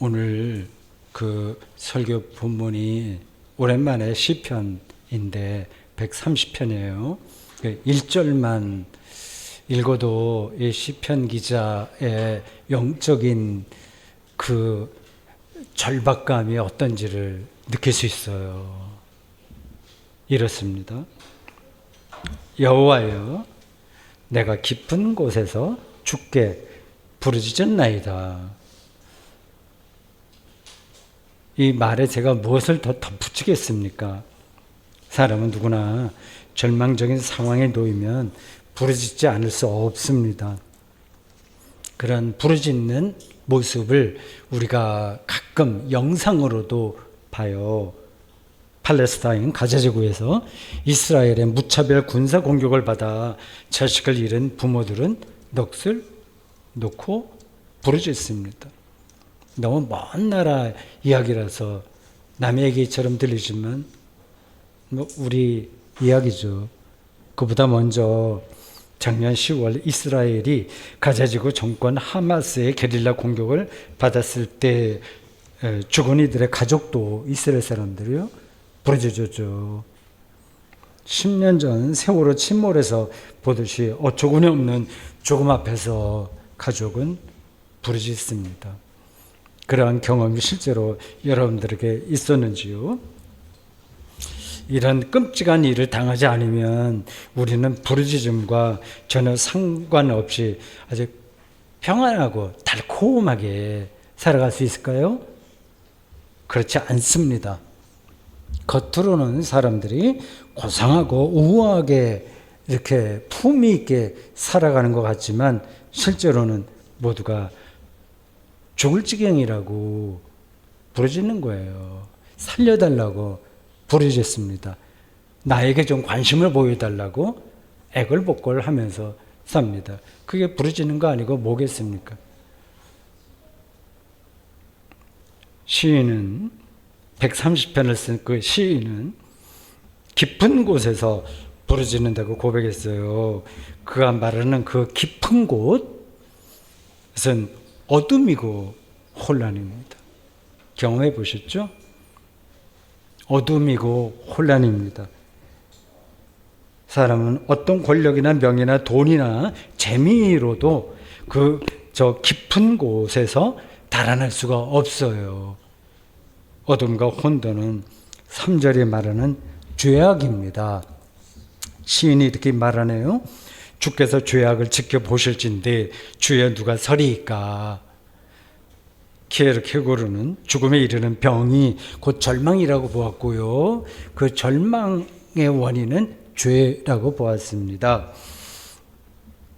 오늘 그 설교 본문이 오랜만에 시편인데 130편이에요. 1절만 읽어도 이 시편 기자의 영적인 그 절박감이 어떤지를 느낄 수 있어요. 이렇습니다. 여호와여, 내가 깊은 곳에서 주께 부르짖었나이다. 이 말에 제가 무엇을 더 덧붙이겠습니까? 사람은 누구나 절망적인 상황에 놓이면 부르짖지 않을 수 없습니다. 그런 부르짖는 모습을 우리가 가끔 영상으로도 봐요. 팔레스타인 가자지구에서 이스라엘의 무차별 군사 공격을 받아 자식을 잃은 부모들은 넋을 놓고 부르짖습니다. 너무 먼 나라 이야기라서 남의 얘기처럼 들리지만 우리 이야기죠. 그보다 먼저 작년 10월 이스라엘이 가자지구 정권 하마스의 게릴라 공격을 받았을 때 죽은 이들의 가족도 이스라엘 사람들이요 부르짖었죠. 10년 전 세월호 침몰에서 보듯이 어처구니 없는 죽음 앞에서 가족은 부르짖습니다. 그러한 경험이 실제로 여러분들에게 있었는지요? 이런 끔찍한 일을 당하지 않으면 우리는 부르짖음과 전혀 상관없이 아주 평안하고 달콤하게 살아갈 수 있을까요? 그렇지 않습니다. 겉으로는 사람들이 고상하고 우아하게 이렇게 품위 있게 살아가는 것 같지만 실제로는 모두가 죽을 지경이라고 부르짖는 거예요. 살려달라고 부르짖습니다. 나에게 좀 관심을 보여달라고 애걸복걸하면서 삽니다. 그게 부르짖는 거 아니고 뭐겠습니까? 시인은 130편을 쓴 그 시인은 깊은 곳에서 부르짖는다고 고백했어요. 그가 말하는 그 깊은 곳은 어둠이고 혼란입니다. 경험해 보셨죠? 어둠이고 혼란입니다. 사람은 어떤 권력이나 명예나 돈이나 재미로도 저 깊은 곳에서 달아날 수가 없어요. 어둠과 혼돈은 3절에 말하는 죄악입니다. 시인이 이렇게 말하네요. 주께서 죄악을 지켜보실진데 주에 누가 서리이까. 키에르케고르는 죽음에 이르는 병이 곧 절망이라고 보았고요. 그 절망의 원인은 죄라고 보았습니다.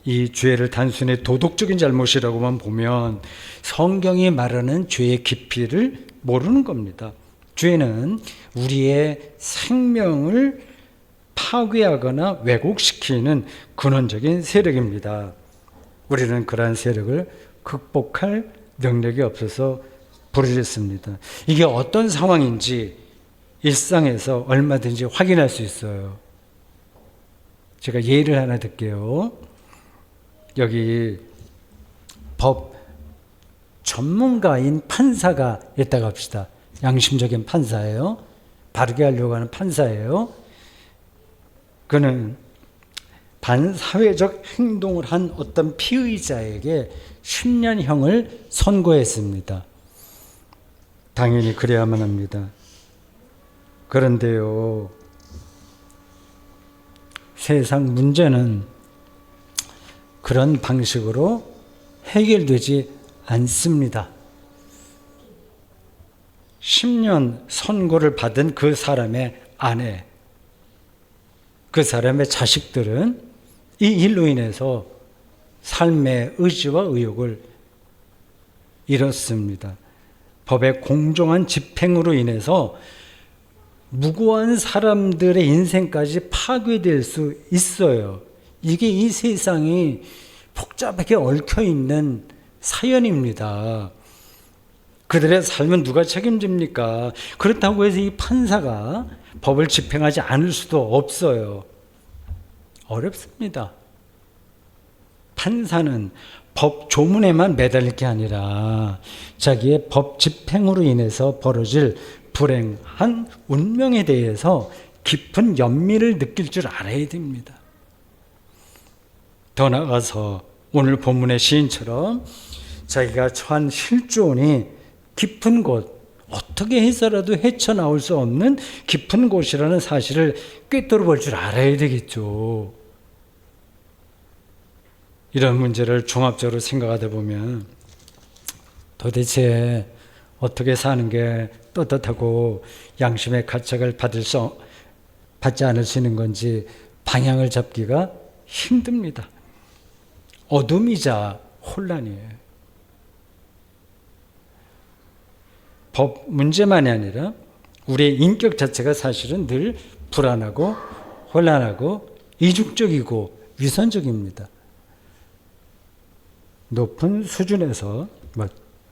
이 죄를 단순히 도덕적인 잘못이라고만 보면 성경이 말하는 죄의 깊이를 모르는 겁니다. 죄는 우리의 생명을 파괴하거나 왜곡시키는 근원적인 세력입니다. 우리는 그러한 세력을 극복할 능력이 없어서 부르짖습니다. 이게 어떤 상황인지 일상에서 얼마든지 확인할 수 있어요. 제가 예를 하나 들게요. 여기 법 전문가인 판사가 있다고 합시다. 양심적인 판사예요. 바르게 하려고 하는 판사예요. 그는 반사회적 행동을 한 어떤 피의자에게 10년형을 선고했습니다. 당연히 그래야만 합니다. 그런데요, 세상 문제는 그런 방식으로 해결되지 않습니다. 10년 선고를 받은 그 사람의 아내, 그 사람의 자식들은 이 일로 인해서 삶의 의지와 의욕을 잃었습니다. 법의 공정한 집행으로 인해서 무고한 사람들의 인생까지 파괴될 수 있어요. 이게 이 세상이 복잡하게 얽혀있는 사연입니다. 그들의 삶은 누가 책임집니까? 그렇다고 해서 이 판사가 법을 집행하지 않을 수도 없어요. 어렵습니다. 판사는 법 조문에만 매달릴 게 아니라 자기의 법 집행으로 인해서 벌어질 불행한 운명에 대해서 깊은 연민을 느낄 줄 알아야 됩니다. 더 나아가서 오늘 본문의 시인처럼 자기가 처한 실존이 깊은 곳, 어떻게 해서라도 헤쳐나올 수 없는 깊은 곳이라는 사실을 꿰뚫어 볼 줄 알아야 되겠죠. 이런 문제를 종합적으로 생각하다 보면 도대체 어떻게 사는 게 떳떳하고 양심의 가책을 받지 않을 수 있는 건지 방향을 잡기가 힘듭니다. 어둠이자 혼란이에요. 법 문제만이 아니라 우리의 인격 자체가 사실은 늘 불안하고 혼란하고 이중적이고 위선적입니다. 높은 수준에서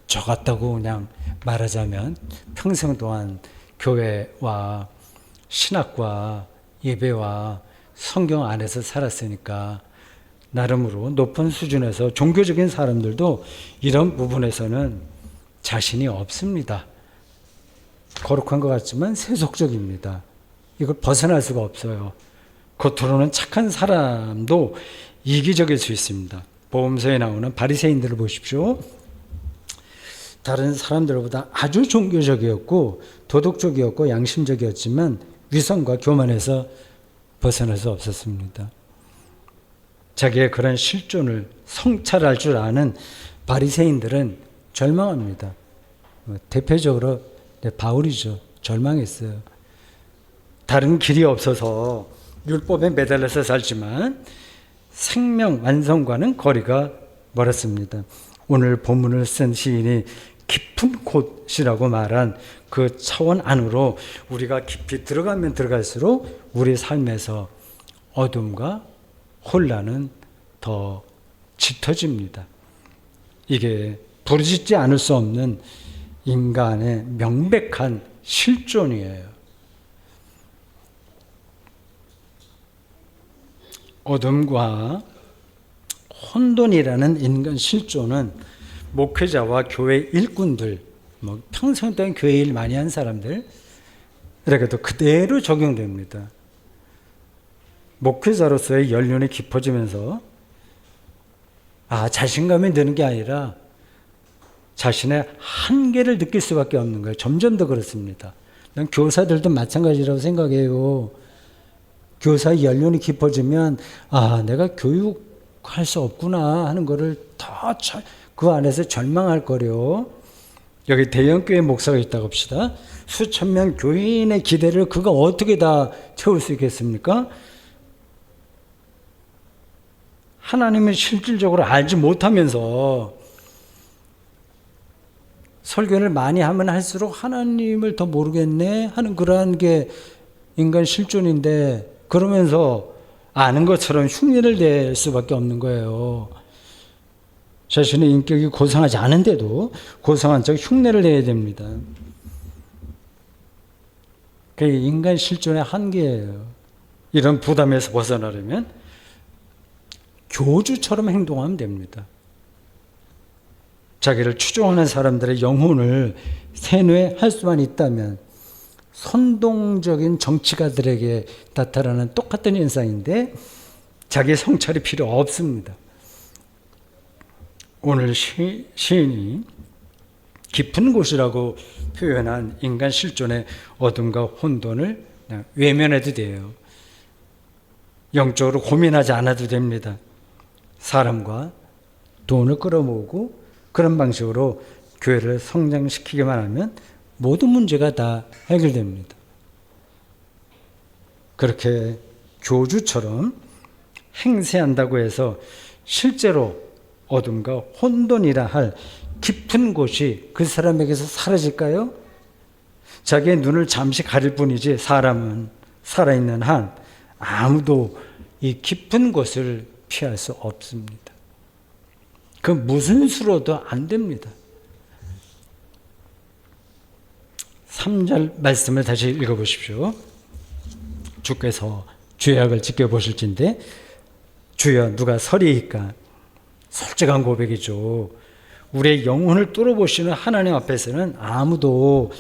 저 같다고 그냥 말하자면 평생 동안 교회와 신학과 예배와 성경 안에서 살았으니까 나름으로 높은 수준에서 종교적인 사람들도 이런 부분에서는 자신이 없습니다. 거룩한 것 같지만 세속적입니다. 이걸 벗어날 수가 없어요. 겉으로는 착한 사람도 이기적일 수 있습니다. 복음서에 나오는 바리새인들을 보십시오. 다른 사람들보다 아주 종교적이었고 도덕적이었고 양심적이었지만 위선과 교만에서 벗어날 수 없었습니다. 자기의 그런 실존을 성찰할 줄 아는 바리새인들은 절망합니다. 대표적으로 바울이죠. 절망했어요. 다른 길이 없어서 율법에 매달려서 살지만 생명 완성과는 거리가 멀었습니다. 오늘 본문을 쓴 시인이 깊은 곳이라고 말한 그 차원 안으로 우리가 깊이 들어가면 들어갈수록 우리 삶에서 어둠과 혼란은 더 짙어집니다. 이게 부르짖지 않을 수 없는 인간의 명백한 실존이에요. 어둠과 혼돈이라는 인간 실존은 목회자와 교회 일꾼들, 평생 동안 교회 일 많이 한 사람들에게도 그대로 적용됩니다. 목회자로서의 연륜이 깊어지면서 자신감이 느는 게 아니라 자신의 한계를 느낄 수밖에 없는 거예요. 점점 더 그렇습니다. 난 교사들도 마찬가지라고 생각해요. 교사의 연륜이 깊어지면 내가 교육할 수 없구나 하는 거를 더 그 안에서 절망할 거래요. 여기 대형교회 목사가 있다고 합시다. 수천 명 교인의 기대를 그가 어떻게 다 채울 수 있겠습니까? 하나님을 실질적으로 알지 못하면서 설교를 많이 하면 할수록 하나님을 더 모르겠네 하는 그러한 게 인간 실존인데, 그러면서 아는 것처럼 흉내를 낼 수밖에 없는 거예요. 자신의 인격이 고상하지 않은데도 고상한 척 흉내를 내야 됩니다. 그게 인간 실존의 한계예요. 이런 부담에서 벗어나려면 교주처럼 행동하면 됩니다. 자기를 추종하는 사람들의 영혼을 세뇌할 수만 있다면 선동적인 정치가들에게 나타나는 똑같은 현상인데 자기 성찰이 필요 없습니다. 오늘 시인이 깊은 곳이라고 표현한 인간 실존의 어둠과 혼돈을 그냥 외면해도 돼요. 영적으로 고민하지 않아도 됩니다. 사람과 돈을 끌어모으고 그런 방식으로 교회를 성장시키기만 하면 모든 문제가 다 해결됩니다. 그렇게 교주처럼 행세한다고 해서 실제로 어둠과 혼돈이라 할 깊은 곳이 그 사람에게서 사라질까요? 자기의 눈을 잠시 가릴 뿐이지 사람은 살아있는 한 아무도 이 깊은 곳을 피할 수 없습니다. 그 무슨 수로도 안 됩니다. 3절 말씀을 다시 읽어보십시오. 주께서 죄악을 지켜보실진데 주여 누가 서리이까? 솔직한 고백이죠. 우리의 영혼을 뚫어보시는 하나님 앞에서는 아무도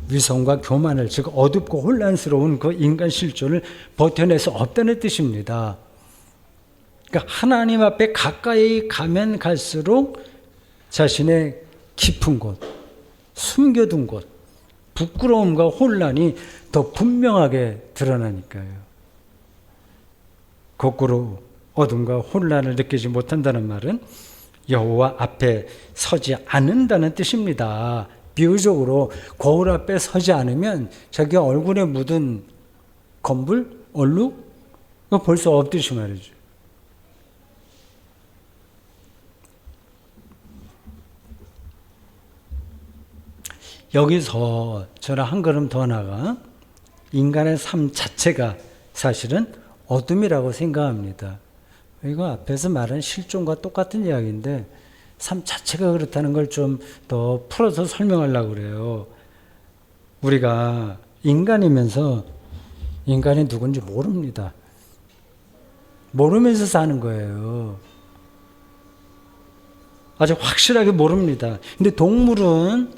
위선과 교만을, 즉 어둡고 혼란스러운 그 인간 실존을 버텨낼 수 없다는 뜻입니다. 그러니까 하나님 앞에 가까이 가면 갈수록 자신의 깊은 곳, 숨겨둔 곳, 부끄러움과 혼란이 더 분명하게 드러나니까요. 거꾸로 어둠과 혼란을 느끼지 못한다는 말은 여호와 앞에 서지 않는다는 뜻입니다. 비유적으로 거울 앞에 서지 않으면 자기 얼굴에 묻은 검불, 얼룩, 그거 볼 수 없듯이 말이죠. 여기서 저는 한 걸음 더 나가 인간의 삶 자체가 사실은 어둠이라고 생각합니다. 이거 앞에서 말한 실존과 똑같은 이야기인데 삶 자체가 그렇다는 걸 좀 더 풀어서 설명하려고 그래요. 우리가 인간이면서 인간이 누군지 모릅니다. 모르면서 사는 거예요. 아주 확실하게 모릅니다. 근데 동물은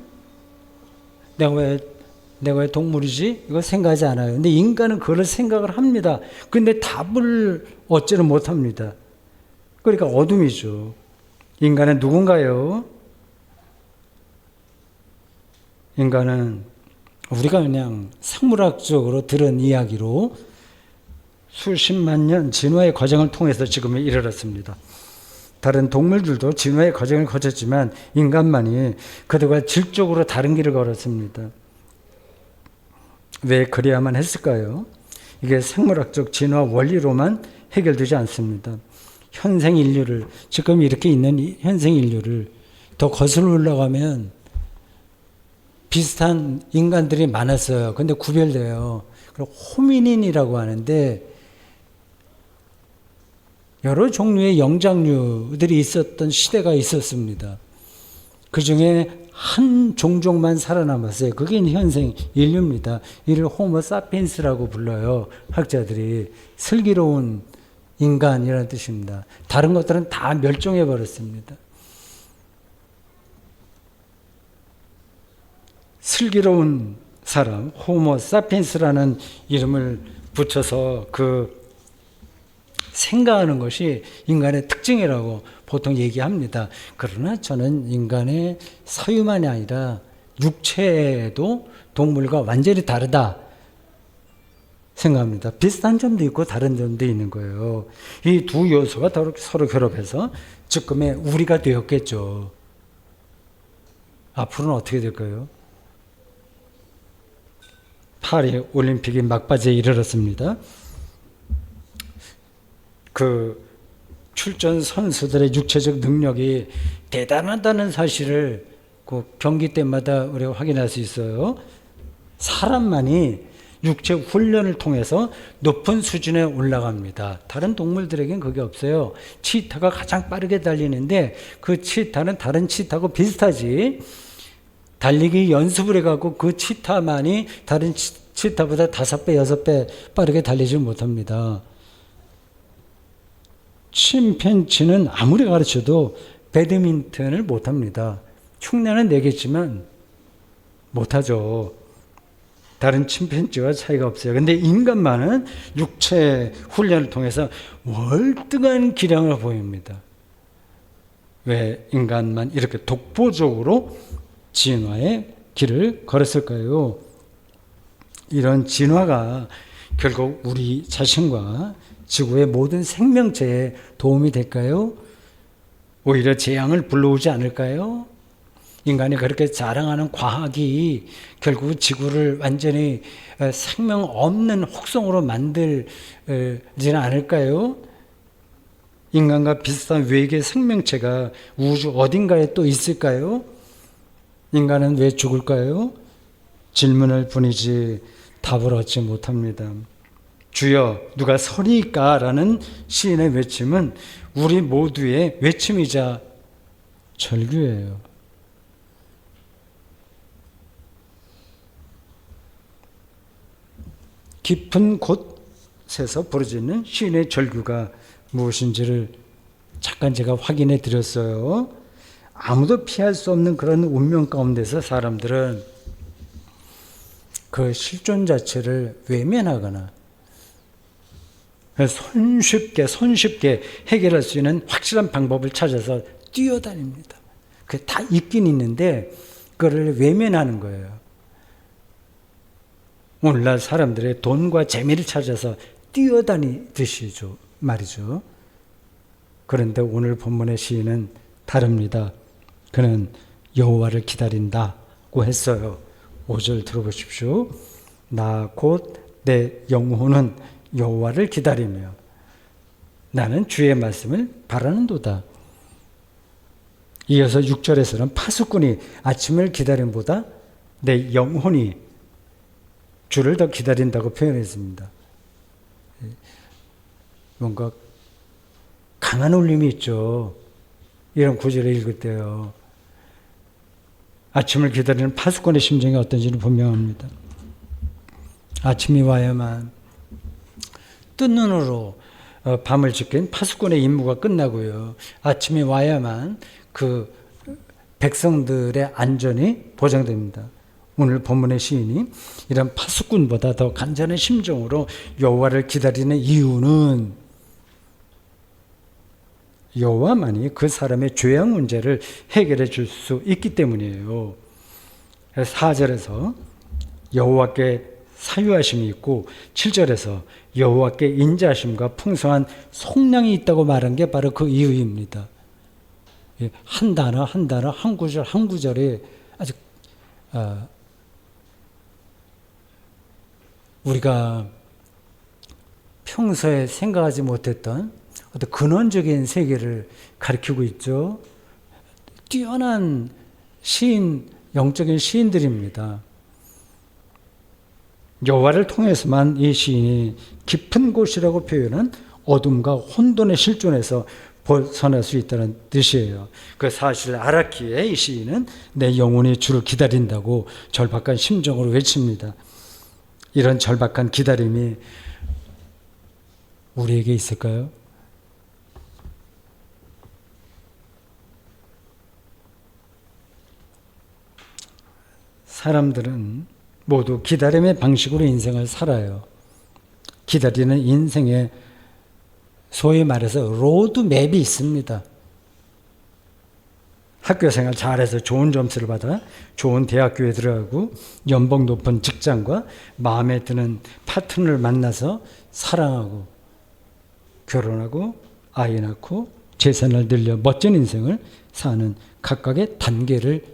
내가 왜 동물이지? 이거 생각하지 않아요. 근데 인간은 그걸 생각을 합니다. 근데 답을 얻지는 못합니다. 그러니까 어둠이죠. 인간은 누군가요? 인간은 우리가 그냥 생물학적으로 들은 이야기로 수십만 년 진화의 과정을 통해서 지금에 이르렀습니다. 다른 동물들도 진화의 과정을 거쳤지만 인간만이 그들과 질적으로 다른 길을 걸었습니다. 왜 그래야만 했을까요? 이게 생물학적 진화 원리로만 해결되지 않습니다. 현생 인류를, 지금 이렇게 있는 현생 인류를 더 거슬러 올라가면 비슷한 인간들이 많았어요. 근데 구별돼요. 그리고 호미닌이라고 하는데 여러 종류의 영장류들이 있었던 시대가 있었습니다. 그 중에 한 종족만 살아남았어요. 그게 현생 인류입니다. 이를 호모 사피엔스라고 불러요. 학자들이. 슬기로운 인간이라는 뜻입니다. 다른 것들은 다 멸종해 버렸습니다. 슬기로운 사람, 호모 사피엔스라는 이름을 붙여서 그 생각하는 것이 인간의 특징이라고 보통 얘기합니다. 그러나 저는 인간의 서유만이 아니라 육체도 동물과 완전히 다르다 생각합니다. 비슷한 점도 있고 다른 점도 있는 거예요. 이 두 요소가 서로 결합해서 지금의 우리가 되었겠죠. 앞으로는 어떻게 될까요? 파리 올림픽이 막바지에 이르렀습니다. 그 출전 선수들의 육체적 능력이 대단하다는 사실을 그 경기 때마다 우리가 확인할 수 있어요. 사람만이 육체 훈련을 통해서 높은 수준에 올라갑니다. 다른 동물들에겐 그게 없어요. 치타가 가장 빠르게 달리는데 그 치타는 다른 치타하고 비슷하지. 달리기 연습을 해갖고 그 치타만이 다른 치타보다 5배, 6배 빠르게 달리지 못합니다. 침팬지는 아무리 가르쳐도 배드민턴을 못합니다. 흉내는 내겠지만 못하죠. 다른 침팬지와 차이가 없어요. 근데 인간만은 육체 훈련을 통해서 월등한 기량을 보입니다. 왜 인간만 이렇게 독보적으로 진화의 길을 걸었을까요? 이런 진화가 결국 우리 자신과 지구의 모든 생명체에 도움이 될까요? 오히려 재앙을 불러오지 않을까요? 인간이 그렇게 자랑하는 과학이 결국 지구를 완전히 생명 없는 혹성으로 만들지는 않을까요? 인간과 비슷한 외계 생명체가 우주 어딘가에 또 있을까요? 인간은 왜 죽을까요? 질문할 뿐이지 답을 얻지 못합니다. 주여 누가 서리까? 라는 시인의 외침은 우리 모두의 외침이자 절규예요. 깊은 곳에서 부르짖는 시인의 절규가 무엇인지를 잠깐 제가 확인해 드렸어요. 아무도 피할 수 없는 그런 운명 가운데서 사람들은 그 실존 자체를 외면하거나 손쉽게 해결할 수 있는 확실한 방법을 찾아서 뛰어다닙니다. 그게 다 있긴 있는데 그거를 외면하는 거예요. 오늘날 사람들의 돈과 재미를 찾아서 뛰어다니듯이죠, 말이죠. 그런데 오늘 본문의 시인은 다릅니다. 그는 여호와를 기다린다고 했어요. 5절 들어보십시오. 나 곧 내 영혼은 여호와를 기다리며 나는 주의 말씀을 바라는도다. 이어서 6절에서는 파수꾼이 아침을 기다림보다 내 영혼이 주를 더 기다린다고 표현했습니다. 뭔가 강한 울림이 있죠. 이런 구절을 읽을 때요. 아침을 기다리는 파수꾼의 심정이 어떤지는 분명합니다. 아침이 와야만 뜬 눈으로 밤을 지킨 파수꾼의 임무가 끝나고요. 아침이 와야만 그 백성들의 안전이 보장됩니다. 오늘 본문의 시인이 이런 파수꾼보다 더 간절한 심정으로 여호와를 기다리는 이유는 여호와만이 그 사람의 죄악 문제를 해결해 줄 수 있기 때문이에요. 4절에서 여호와께 사유하심이 있고 7절에서 여호와께 인자하심과 풍성한 속량이 있다고 말한 게 바로 그 이유입니다. 한 단어 한 구절 한 구절에 아주 우리가 평소에 생각하지 못했던 어떤 근원적인 세계를 가리키고 있죠. 뛰어난 시인, 영적인 시인들입니다. 여호와를 통해서만 이 시인이 깊은 곳이라고 표현한 어둠과 혼돈의 실존에서 벗어날 수 있다는 뜻이에요. 그 사실을 알았기에 이 시인은 내 영혼이 주를 기다린다고 절박한 심정으로 외칩니다. 이런 절박한 기다림이 우리에게 있을까요? 사람들은 모두 기다림의 방식으로 인생을 살아요. 기다리는 인생에 소위 말해서 로드맵이 있습니다. 학교생활 잘해서 좋은 점수를 받아 좋은 대학교에 들어가고 연봉 높은 직장과 마음에 드는 파트너를 만나서 사랑하고 결혼하고 아이 낳고 재산을 늘려 멋진 인생을 사는 각각의 단계를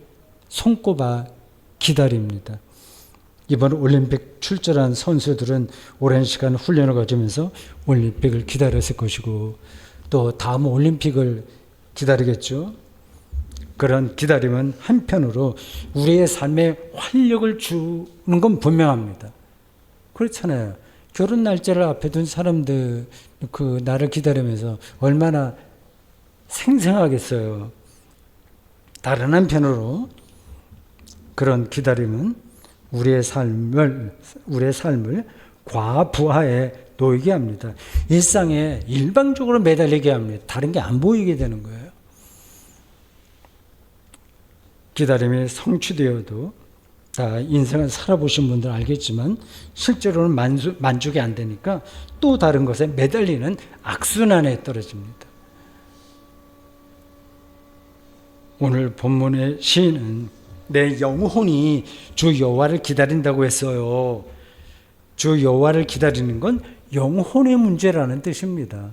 손꼽아 기다립니다. 이번 올림픽 출전한 선수들은 오랜 시간 훈련을 거치면서 올림픽을 기다렸을 것이고 또 다음 올림픽을 기다리겠죠. 그런 기다림은 한편으로 우리의 삶에 활력을 주는 건 분명합니다. 그렇잖아요. 결혼 날짜를 앞에 둔 사람들 그 나를 기다리면서 얼마나 생생하겠어요. 다른 한편으로 그런 기다림은 우리의 삶을 과부하에 놓이게 합니다. 일상에 일방적으로 매달리게 합니다. 다른 게 안 보이게 되는 거예요. 기다림이 성취되어도 다 인생을 살아보신 분들 알겠지만 실제로는 만족이 안 되니까 또 다른 것에 매달리는 악순환에 떨어집니다. 오늘 본문의 시인은 내 영혼이 주 여호와를 기다린다고 했어요. 주 여호와를 기다리는 건 영혼의 문제라는 뜻입니다.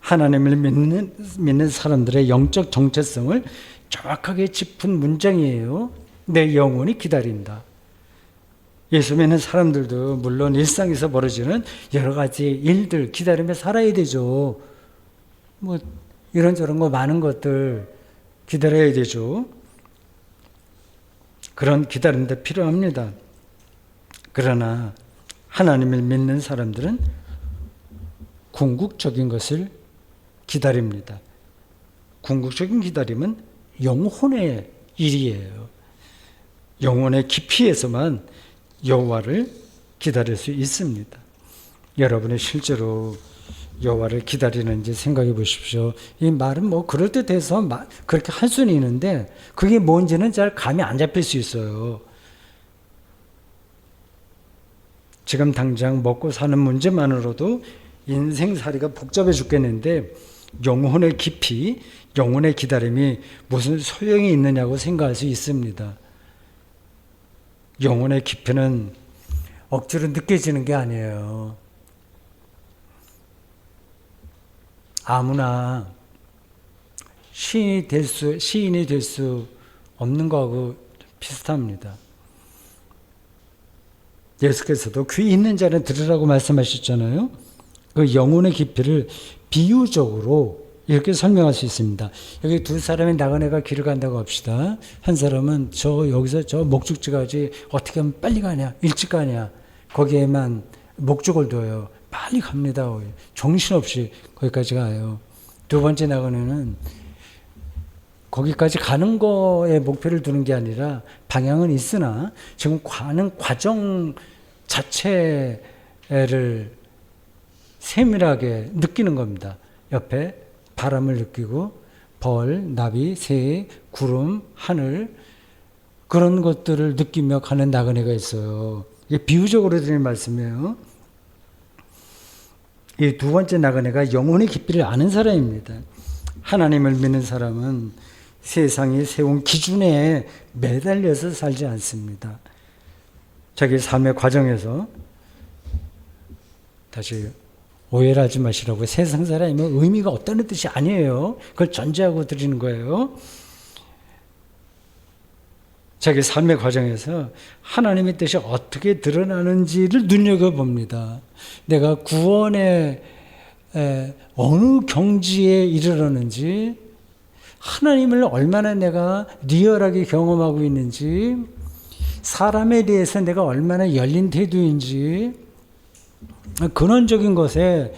하나님을 믿는 사람들의 영적 정체성을 정확하게 짚은 문장이에요. 내 영혼이 기다린다. 예수 믿는 사람들도 물론 일상에서 벌어지는 여러 가지 일들 기다리며 살아야 되죠. 뭐 이런저런 거 많은 것들 기다려야 되죠. 그런 기다림도 필요합니다. 그러나 하나님을 믿는 사람들은 궁극적인 것을 기다립니다. 궁극적인 기다림은 영혼의 일이에요. 영혼의 깊이에서만 여호와를 기다릴 수 있습니다. 여러분이 실제로 여호와를 기다리는지 생각해 보십시오. 이 말은 뭐 그럴듯해서 그렇게 할 수는 있는데 그게 뭔지는 잘 감이 안 잡힐 수 있어요. 지금 당장 먹고 사는 문제만으로도 인생살이가 복잡해 죽겠는데 영혼의 깊이, 영혼의 기다림이 무슨 소용이 있느냐고 생각할 수 있습니다. 영혼의 깊이는 억지로 느껴지는 게 아니에요. 아무나 시인이 될 수 없는 거하고 비슷합니다. 예수께서도 귀 있는 자는 들으라고 말씀하셨잖아요. 그 영혼의 깊이를 비유적으로 이렇게 설명할 수 있습니다. 여기 두 사람이 나그네가 길을 간다고 합시다. 한 사람은 여기서 저 목적지까지 어떻게 하면 빨리 가냐, 일찍 가냐, 거기에만 목적을 둬요. 빨리 갑니다. 정신없이 거기까지 가요. 두 번째 나그네는 거기까지 가는 거에 목표를 두는 게 아니라 방향은 있으나 지금 가는 과정 자체를 세밀하게 느끼는 겁니다. 옆에 바람을 느끼고 벌, 나비, 새, 구름, 하늘 그런 것들을 느끼며 가는 나그네가 있어요. 이게 비유적으로 드리는 말씀이에요. 이 두 번째 나그네가 영혼의 깊이를 아는 사람입니다. 하나님을 믿는 사람은 세상이 세운 기준에 매달려서 살지 않습니다. 자기 삶의 과정에서 다시 오해를 하지 마시라고 세상 사람이면 의미가 없다는 뜻이 아니에요. 그걸 전제하고 드리는 거예요. 자기 삶의 과정에서 하나님의 뜻이 어떻게 드러나는지를 눈여겨봅니다. 내가 구원의 어느 경지에 이르렀는지, 하나님을 얼마나 내가 리얼하게 경험하고 있는지, 사람에 대해서 내가 얼마나 열린 태도인지, 근원적인 것에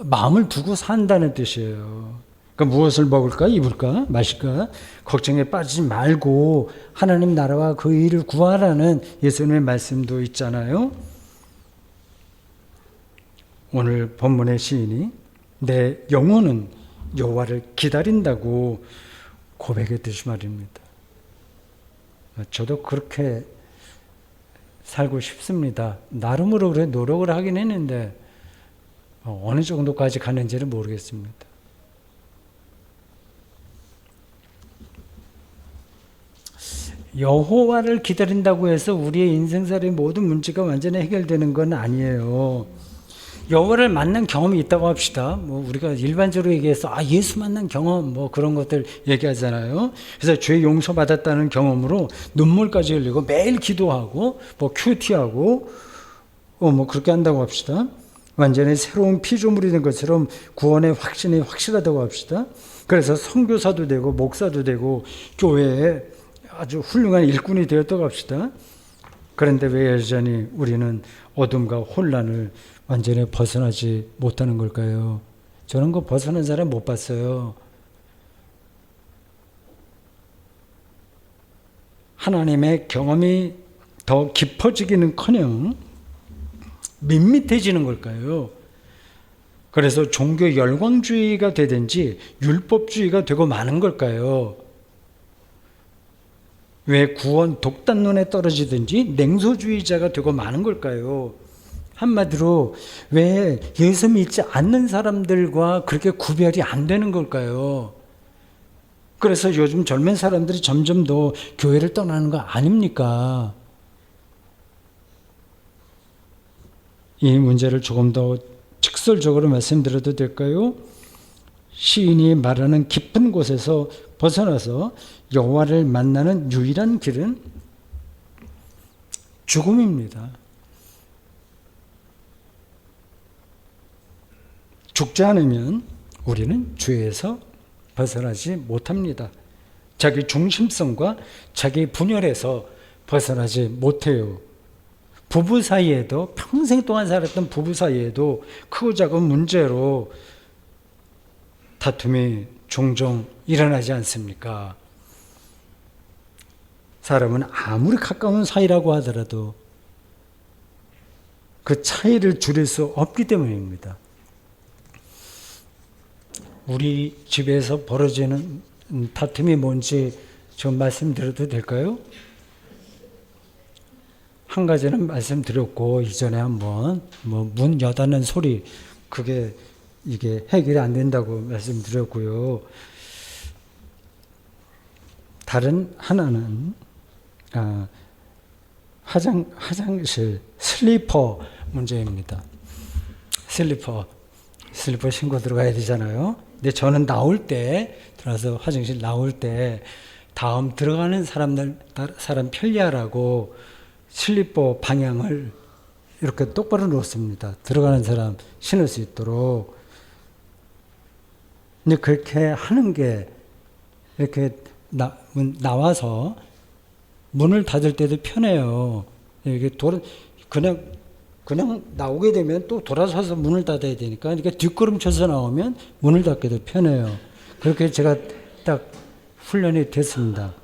마음을 두고 산다는 뜻이에요. 그러니까 무엇을 먹을까, 입을까, 마실까 걱정에 빠지지 말고 하나님 나라와 그 일을 구하라는 예수님의 말씀도 있잖아요. 오늘 본문의 시인이 내 영혼은 여호와를 기다린다고 고백했듯이 말입니다. 저도 그렇게 살고 싶습니다. 나름으로 그래 노력을 하긴 했는데 어느 정도까지 가는지는 모르겠습니다. 여호와를 기다린다고 해서 우리의 인생살이의 모든 문제가 완전히 해결되는 건 아니에요. 여호와를 만난 경험이 있다고 합시다. 뭐 우리가 일반적으로 얘기해서 예수 만난 경험 뭐 그런 것들 얘기하잖아요. 그래서 죄 용서 받았다는 경험으로 눈물까지 흘리고 매일 기도하고 뭐 큐티하고 뭐 그렇게 한다고 합시다. 완전히 새로운 피조물이 된 것처럼 구원의 확신이 확실하다고 합시다. 그래서 선교사도 되고 목사도 되고 교회에 아주 훌륭한 일꾼이 되었다고 합시다. 그런데 왜 여전히 우리는 어둠과 혼란을 완전히 벗어나지 못하는 걸까요? 저는 그 벗어난 사람 못 봤어요. 하나님의 경험이 더 깊어지기는커녕 밋밋해지는 걸까요? 그래서 종교 열광주의가 되든지 율법주의가 되고 마는 걸까요? 왜 구원 독단론에 떨어지든지 냉소주의자가 되고 마는 걸까요? 한마디로 왜 예수 믿지 않는 사람들과 그렇게 구별이 안 되는 걸까요? 그래서 요즘 젊은 사람들이 점점 더 교회를 떠나는 거 아닙니까? 이 문제를 조금 더 직설적으로 말씀드려도 될까요? 시인이 말하는 깊은 곳에서 벗어나서 여호와를 만나는 유일한 길은 죽음입니다. 죽지 않으면 우리는 죄에서 벗어나지 못합니다. 자기 중심성과 자기 분열에서 벗어나지 못해요. 부부 사이에도 평생 동안 살았던 부부 사이에도 크고 작은 문제로 다툼이 종종 일어나지 않습니까? 사람은 아무리 가까운 사이라고 하더라도 그 차이를 줄일 수 없기 때문입니다. 우리 집에서 벌어지는 다툼이 뭔지 좀 말씀드려도 될까요? 한 가지는 말씀드렸고, 이전에 한번 문 여닫는 소리, 그게 이게 해결이 안 된다고 말씀드렸고요. 다른 하나는 화장실 슬리퍼 문제입니다. 슬리퍼 신고 들어가야 되잖아요. 근데 저는 들어가서 화장실 나올 때 다음 들어가는 사람 편리하라고 슬리퍼 방향을 이렇게 똑바로 놓습니다. 들어가는 사람 신을 수 있도록. 근데 그렇게 하는 게 이렇게 나와서 문을 닫을 때도 편해요. 이게 그냥 나오게 되면 또 돌아서서 문을 닫아야 되니까, 그러니까 뒷걸음쳐서 나오면 문을 닫기도 편해요. 그렇게 제가 딱 훈련이 됐습니다.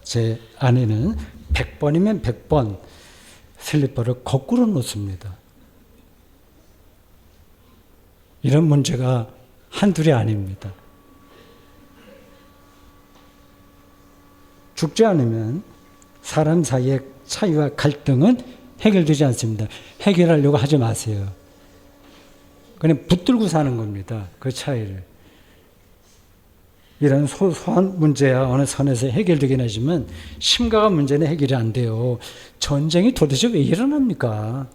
제 아내는 100번이면 100번 슬리퍼를 거꾸로 놓습니다. 이런 문제가 한둘이 아닙니다. 죽지 않으면 사람 사이의 차이와 갈등은 해결되지 않습니다. 해결하려고 하지 마세요. 그냥 붙들고 사는 겁니다. 그 차이를. 이런 소소한 문제야 어느 선에서 해결되긴 하지만 심각한 문제는 해결이 안 돼요. 전쟁이 도대체 왜 일어납니까?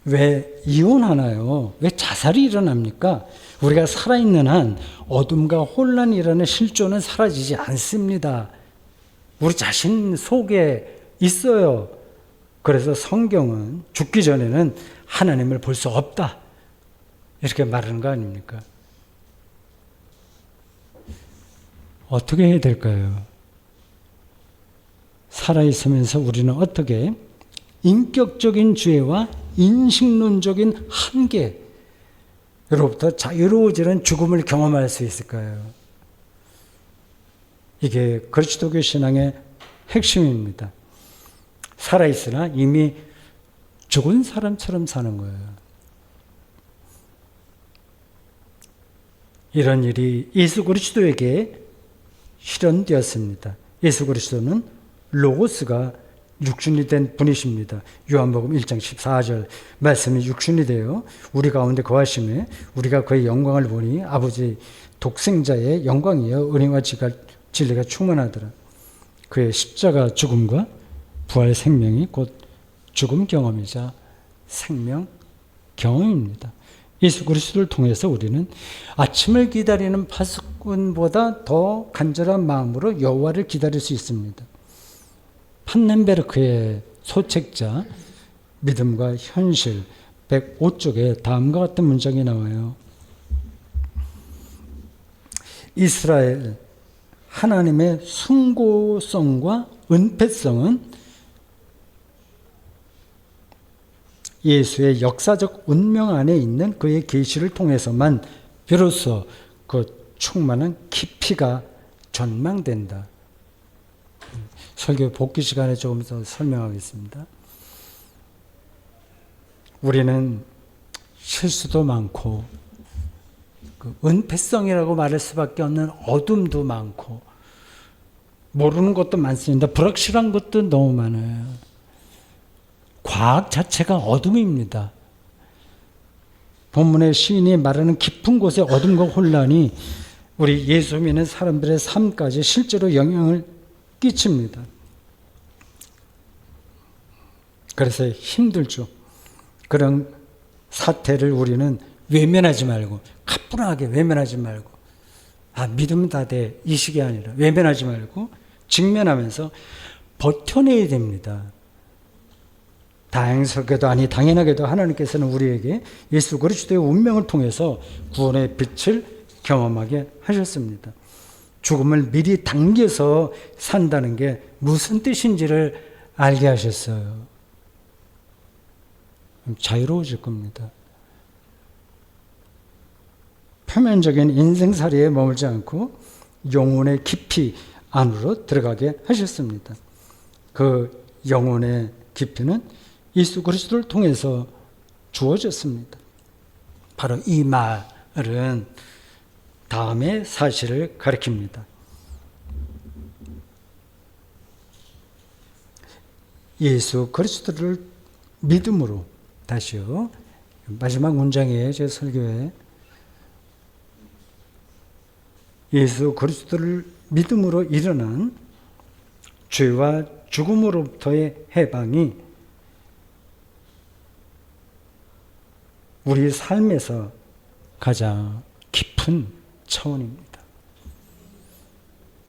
왜 이혼하나요? 왜 자살이 일어납니까? 우리가 살아있는 한 어둠과 혼란이라는 실존은 사라지지 않습니다. 우리 자신 속에 있어요. 그래서 성경은 죽기 전에는 하나님을 볼 수 없다, 이렇게 말하는 거 아닙니까? 어떻게 해야 될까요? 살아있으면서 우리는 어떻게 인격적인 죄와 인식론적인 한계로부터 자유로워지는 죽음을 경험할 수 있을까요? 이게 그리스도교 신앙의 핵심입니다. 살아있으나 이미 죽은 사람처럼 사는 거예요. 이런 일이 예수 그리스도에게 실현되었습니다. 예수 그리스도는 로고스가 육신이 된 분이십니다. 요한복음 1장 14절 말씀이 육신이 되어 우리 가운데 거하심에 우리가 그의 영광을 보니 아버지 독생자의 영광이여 은혜와 진리가 충만하더라. 그의 십자가 죽음과 부활 생명이 곧 죽음 경험이자 생명 경험입니다. 예수 그리스도를 통해서 우리는 아침을 기다리는 파수꾼보다 더 간절한 마음으로 여호와를 기다릴 수 있습니다. 판넨베르크의 소책자 믿음과 현실 105쪽에 다음과 같은 문장이 나와요. 이스라엘 하나님의 숭고성과 은폐성은 예수의 역사적 운명 안에 있는 그의 계시를 통해서만 비로소 그 충만한 깊이가 전망된다. 설교 복귀 시간에 조금 더 설명하겠습니다. 우리는 실수도 많고 그 은폐성이라고 말할 수밖에 없는 어둠도 많고 모르는 것도 많습니다. 불확실한 것도 너무 많아요. 과학 자체가 어둠입니다. 본문의 시인이 말하는 깊은 곳의 어둠과 혼란이 우리 예수 믿는 사람들의 삶까지 실제로 영향을 끼칩니다. 그래서 힘들죠. 그런 사태를 우리는 외면하지 말고, 가뿐하게 외면하지 말고, 믿으면 다 돼, 이 식이 아니라 외면하지 말고 직면하면서 버텨내야 됩니다. 다행스럽게도 아니 당연하게도 하나님께서는 우리에게 예수 그리스도의 운명을 통해서 구원의 빛을 경험하게 하셨습니다. 죽음을 미리 당겨서 산다는 게 무슨 뜻인지를 알게 하셨어요. 자유로워질 겁니다. 표면적인 인생살이에 머물지 않고 영혼의 깊이 안으로 들어가게 하셨습니다. 그 영혼의 깊이는 예수 그리스도를 통해서 주어졌습니다. 바로 이 말은 다음의 사실을 가리킵니다. 예수 그리스도를 믿음으로, 다시요. 마지막 문장이에요, 제 설교에. 예수 그리스도를 믿음으로 일어난 죄와 죽음으로부터의 해방이 우리 삶에서 가장 깊은 차원입니다.